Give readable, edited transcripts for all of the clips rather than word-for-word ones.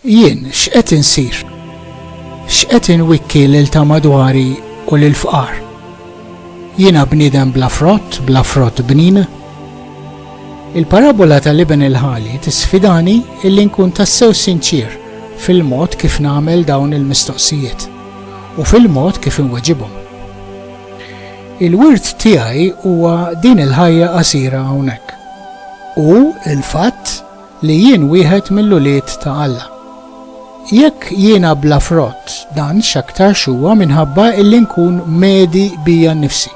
Jien x'qed insir? X'qed inwikki lil ta' madwari u lil fqar? Jiena bniedem bla frott bnina? Il-parabola tal-liben il-ħali tisfidani illi nkun tassew sinċir fil-mod kif nagħmel dawn il-mistoqsijiet u fil-mod kif inweġibhom. Il-wirt tiegħi huwa din il-ħajja qasira hawnhekk u l-fatt li jien wieħed mill-ulied ta' Alla. Jekk jiena bla frott dan x'aktarx huwa minħabba illi nkun medi bija nnifsi.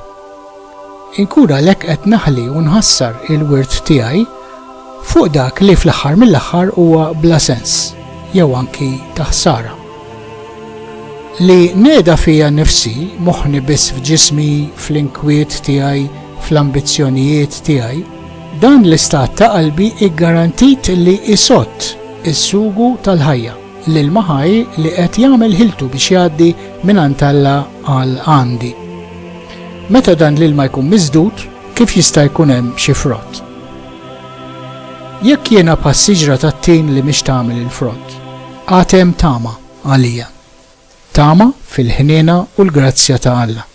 Inkun għalhekk qed naħli u nħassar il-wirt tiegħi fuq dak li fl-aħħar mill-aħħar huwa bla sens jew anki ta' ħsara. Li neda fija nnifsi moħħni biss f'ġismi, fl-inkwiet tiegħi, fl-ambizzjonijiet tiegħi, dan l-istat ta' qalbi iggarantit li isott is-sugu tal-ħajja l-maħaj li qed jagħmel ħiltu biex jgħaddi mingħand Alla għal għandi. Meta dan l-ilma jkun miżdud, kif jista' jkun hemm xi frott? Jekk jiena passiġra tat-tin li mhix tagħmel il-frott, għad hemm tama għalija. Tama fil-ħniena u l-grazzja ta' Alla.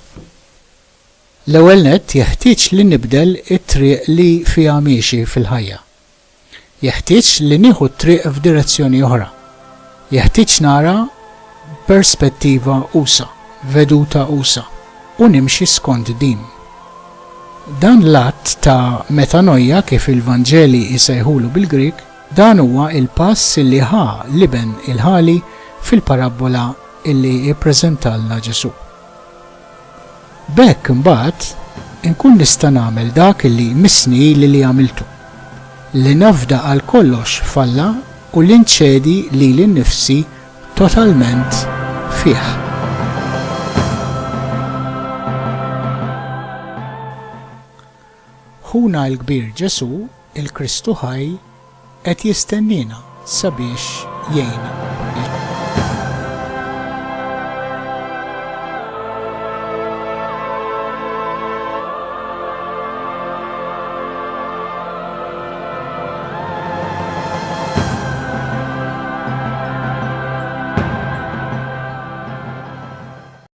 L-ewwel nett jeħtieġ li nibdel it-triq li fiha miexi fil-ħajja. Jeħtieġ li nieħu t-triq f'direzzjoni oħra. Jeħtieġ nara perspettiva usa, veduta usa, u nimxi skont din. Dan l-att ta' metanoja kif il-Vanġeli jsejħulu bil-Grik, dan huwa il-pass li ħa liben il-ħali fil-parabola illi jippreżentalna Ġesu. B'hekk imbagħad inkun nista' nagħmel dak illi missni li għamiltu, li nafda għal kollox f'Alla u li nċedi li l-nifsi totalment fih. Ħuna l-kbir Ġesu, il-Kristu ħaj, qed jistennina sabiex jgħinna.